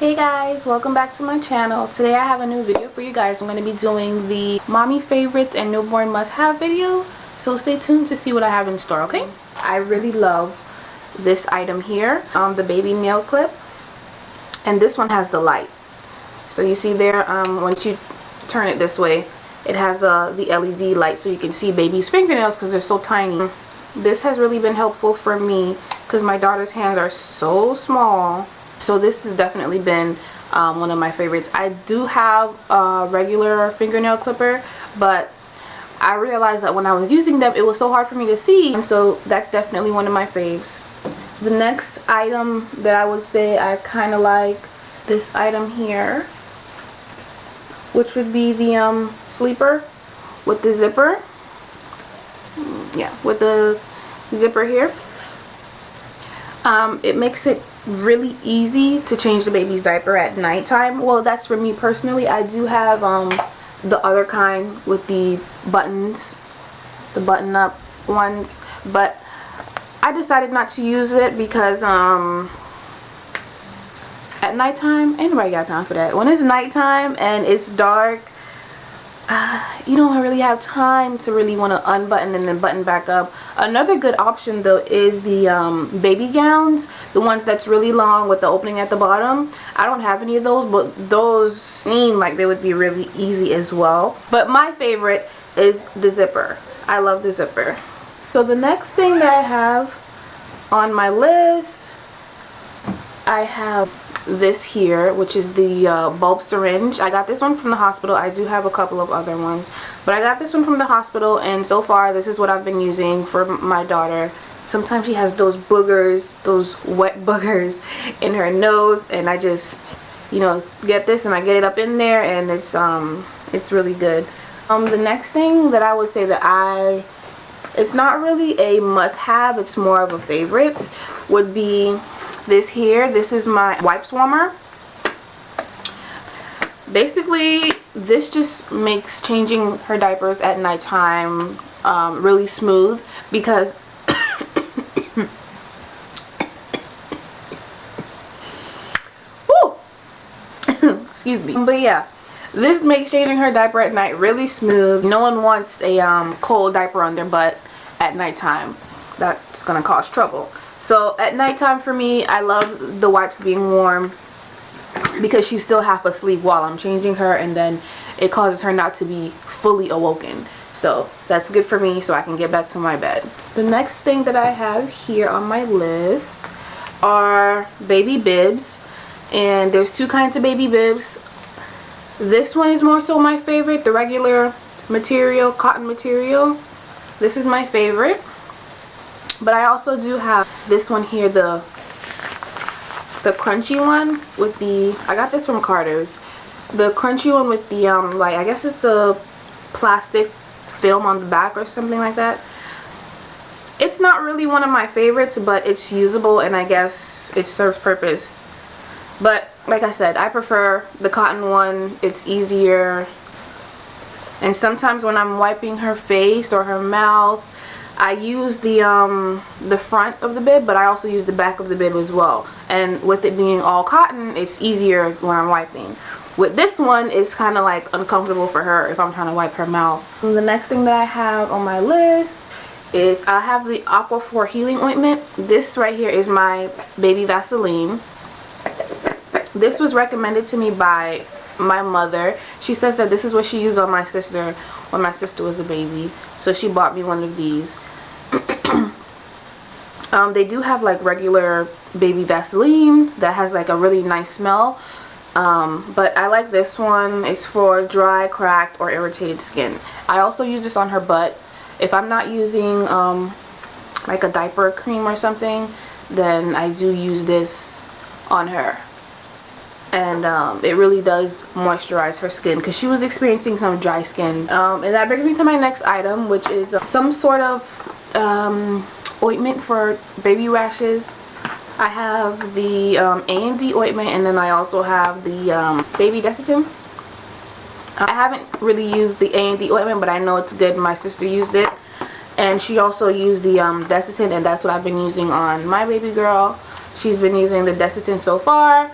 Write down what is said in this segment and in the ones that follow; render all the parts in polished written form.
Hey guys, welcome back to my channel. Today I have a new video for you guys. I'm going to be doing the mommy favorites and newborn must-have video, so stay tuned to see what I have in store, okay? I really love this item here, the baby nail clip, and this one has the light. So you see there, once you turn it this way, it has the LED light so you can see baby's fingernails because they're so tiny. This has really been helpful for me because my daughter's hands are so small. So this has definitely been one of my favorites. I do have a regular fingernail clipper, but I realized that when I was using them, it was so hard for me to see. And so that's definitely one of my faves. The next item that I would say I kind of like, this item here, which would be the sleeper with the zipper. Yeah, with the zipper here. It makes it really easy to change the baby's diaper at nighttime. Well, that's for me personally. I do have the other kind with the buttons, the button up ones, but I decided not to use it because at nighttime, ain't nobody got time for that. When it's nighttime and it's dark, you don't really have time to really want to unbutton and then button back up. Another good option though is the baby gowns, the ones that's really long with the opening at the bottom. I don't have any of those, but those seem like they would be really easy as well. But my favorite is the zipper. I love the zipper. So the next thing that I have on my list, I have this here, which is the bulb syringe. I got this one from the hospital. I do have a couple of other ones, but I got this one from the hospital, and so far this is what I've been using for my daughter. Sometimes she has those boogers, those wet boogers in her nose, and I just, you know, get this and I get it up in there, and it's really good. The next thing that I would say that it's not really a must-have, it's more of a favorites, would be this here. This is my wipes warmer. Basically, this just makes changing her diapers at nighttime really smooth because woo! Excuse me. But yeah, this makes changing her diaper at night really smooth. No one wants a cold diaper on their butt at nighttime. That's gonna cause trouble. So at nighttime for me, I love the wipes being warm because she's still half asleep while I'm changing her, and then it causes her not to be fully awoken. So that's good for me so I can get back to my bed. The next thing that I have here on my list are baby bibs, and there's two kinds of baby bibs. This one is more so my favorite, the regular material, cotton material. This is my favorite. But I also do have this one here, the crunchy one with the, I got this from Carter's. The crunchy one with the, like, I guess it's a plastic film on the back or something like that. It's not really one of my favorites, but it's usable and I guess it serves purpose. But like I said, I prefer the cotton one. It's easier. And sometimes when I'm wiping her face or her mouth, I use the front of the bib, but I also use the back of the bib as well. And with it being all cotton, it's easier when I'm wiping. With this one, it's kind of like uncomfortable for her if I'm trying to wipe her mouth. And the next thing that I have on my list is I have the Aquaphor healing ointment. This right here is my baby Vaseline. This was recommended to me by my mother. She says that this is what she used on my sister when my sister was a baby. So she bought me one of these. They do have like regular baby Vaseline that has like a really nice smell, but I like this one. It's for dry, cracked, or irritated skin. I also use this on her butt. If I'm not using like a diaper cream or something, then I do use this on her, and it really does moisturize her skin because she was experiencing some dry skin. And that brings me to my next item, which is some sort of ointment for baby rashes. I have the A&D ointment, and then I also have the baby Desitin. I haven't really used the A&D ointment, but I know it's good. My sister used it, and she also used the Desitin, and that's what I've been using on my baby girl. She's been using the Desitin so far,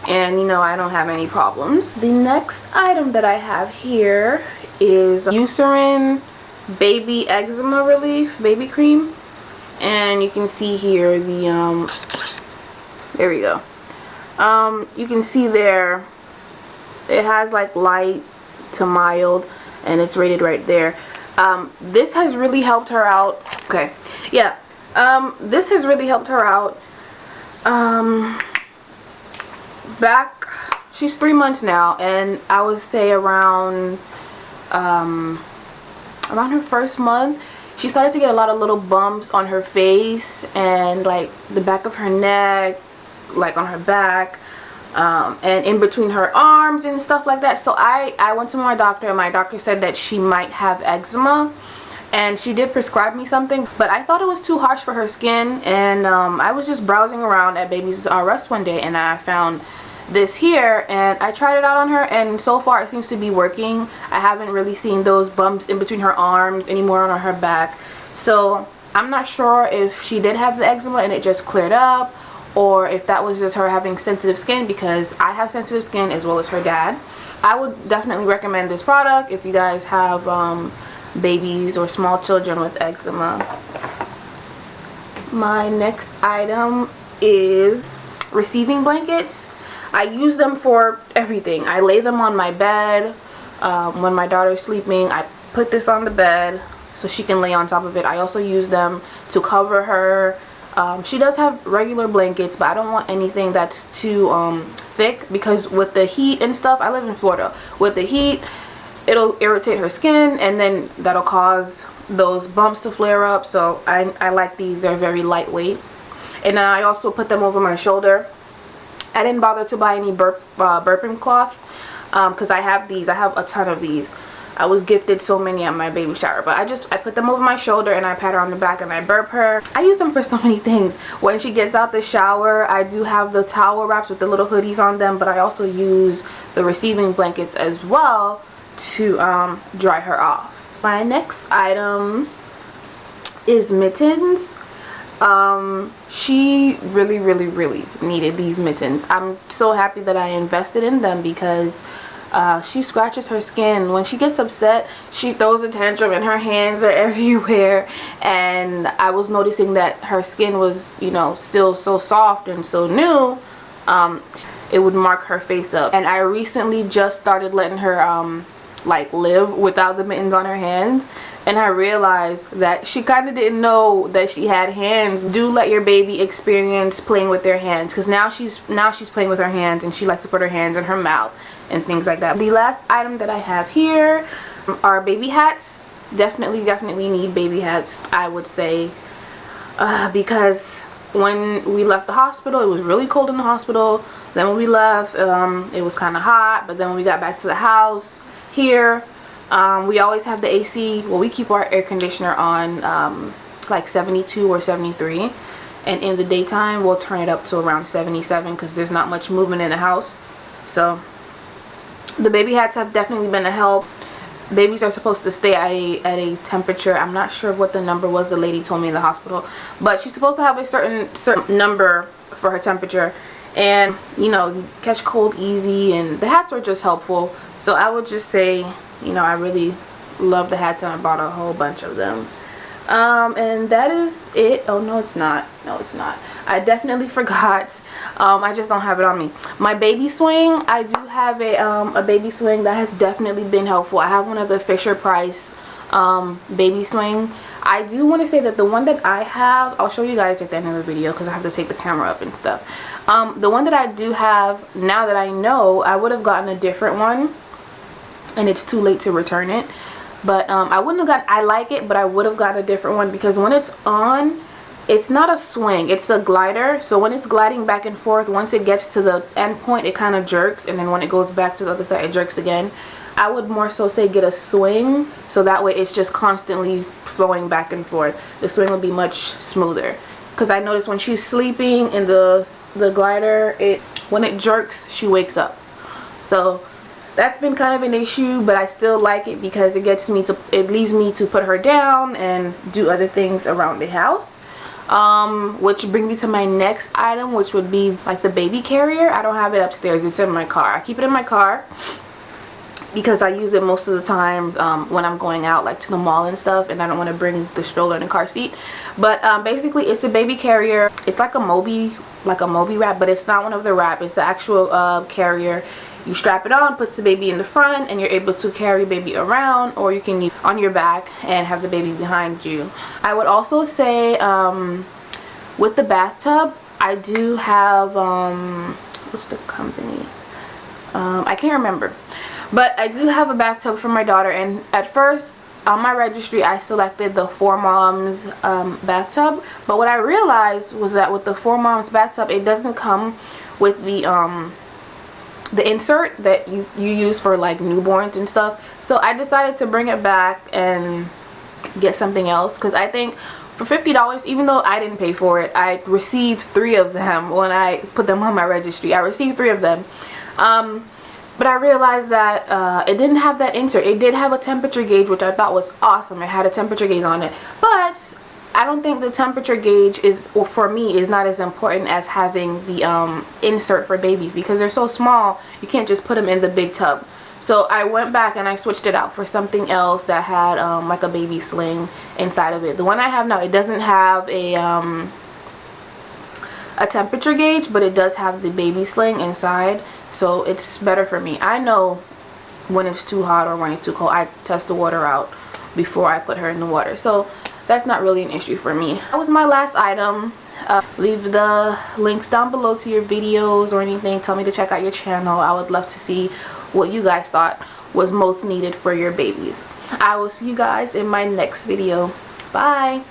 and you know, I don't have any problems. The next item that I have here is Eucerin Baby Eczema Relief Baby Cream, and you can see here the there we go. You can see there it has like light to mild, and it's rated right there. This has really helped her out. Okay, yeah, this has really helped her out. Back, she's 3 months now, and I would say around her first month, she started to get a lot of little bumps on her face and like the back of her neck, like on her back, and in between her arms and stuff like that. So I went to my doctor, and my doctor said that she might have eczema, and she did prescribe me something, but I thought it was too harsh for her skin. And I was just browsing around at Babies R Us one day, and I found this here, and I tried it out on her, and so far it seems to be working. I haven't really seen those bumps in between her arms anymore on her back. So I'm not sure if she did have the eczema and it just cleared up, or if that was just her having sensitive skin, because I have sensitive skin as well as her dad. I would definitely recommend this product if you guys have babies or small children with eczema. My next item is receiving blankets. I use them for everything. I lay them on my bed when my daughter's sleeping. I put this on the bed so she can lay on top of it. I also use them to cover her. She does have regular blankets, but I don't want anything that's too thick, because with the heat and stuff, I live in Florida. With the heat, it'll irritate her skin, and then that'll cause those bumps to flare up. So I like these. They're very lightweight. And I also put them over my shoulder. I didn't bother to buy any burping cloth because I have these. I have a ton of these. I was gifted so many at my baby shower, but I put them over my shoulder, and I pat her on the back, and I burp her. I use them for so many things. When she gets out the shower, I do have the towel wraps with the little hoodies on them, but I also use the receiving blankets as well to dry her off. My next item is mittens. She really needed these mittens. I'm so happy that I invested in them, because she scratches her skin. When she gets upset, she throws a tantrum and her hands are everywhere, and I was noticing that her skin was, you know, still so soft and so new. It would mark her face up, and I recently just started letting her like live without the mittens on her hands, and I realized that she kind of didn't know that she had hands. Do let your baby experience playing with their hands, because now she's playing with her hands, and she likes to put her hands in her mouth and things like that. The last item that I have here are baby hats. Definitely need baby hats, I would say, because when we left the hospital, it was really cold in the hospital. Then when we left, it was kind of hot. But then when we got back to the house here, we always have the AC. Well, we keep our air conditioner on like 72 or 73, and in the daytime we'll turn it up to around 77, because there's not much movement in the house. So the baby hats have definitely been a help. Babies are supposed to stay at a temperature. I'm not sure what the number was, the lady told me in the hospital, but she's supposed to have a certain number for her temperature, and you know, catch cold easy, and the hats were just helpful. So I would just say, you know, I really love the hats, and I bought a whole bunch of them. And that is it. Oh, no, it's not. No, it's not. I definitely forgot. I just don't have it on me. My baby swing, I do have a baby swing that has definitely been helpful. I have one of the Fisher Price baby swing. I do want to say that the one that I have, I'll show you guys at the end of the video, because I have to take the camera up and stuff. The one that I do have, now that I know, I would have gotten a different one, and it's too late to return it. But I wouldn't have got, I like it, but I would have got a different one, because when it's on, it's not a swing, it's a glider. So when it's gliding back and forth, once it gets to the end point, it kind of jerks, and then when it goes back to the other side, it jerks again. I would more so say get a swing, so that way it's just constantly flowing back and forth. The swing will be much smoother, because I noticed when she's sleeping in the glider, when it jerks, she wakes up. So that's been kind of an issue, but I still like it, because it leaves me to put her down and do other things around the house. Which brings me to my next item, which would be like the baby carrier. I don't have it upstairs, it's in my car. I keep it in my car because I use it most of the times when I'm going out, like to the mall and stuff, and I don't want to bring the stroller in the car seat. But basically it's a baby carrier. It's like a Moby wrap, but it's not one of the wrap, it's the actual carrier. You strap it on, puts the baby in the front, and you're able to carry baby around, or you can use on your back and have the baby behind you. I would also say with the bathtub, I do have what's the company? I can't remember, but I do have a bathtub for my daughter. And at first on my registry I selected the 4Moms bathtub, but what I realized was that with the 4Moms bathtub, it doesn't come with the insert that you use for like newborns and stuff. So I decided to bring it back and get something else, because I think for $50, even though I didn't pay for it, I received 3 of them when I put them on my registry. I received 3 of them. But I realized that it didn't have that insert. It did have a temperature gauge, which I thought was awesome. It had a temperature gauge on it, but I don't think the temperature gauge for me is not as important as having the insert for babies, because they're so small you can't just put them in the big tub. So I went back and I switched it out for something else that had like a baby sling inside of it. The one I have now, it doesn't have a temperature gauge, but it does have the baby sling inside, so it's better for me. I know when it's too hot or when it's too cold. I test the water out before I put her in the water, so that's not really an issue for me. That was my last item. Leave the links down below to your videos or anything. Tell me to check out your channel. I would love to see what you guys thought was most needed for your babies. I will see you guys in my next video. Bye.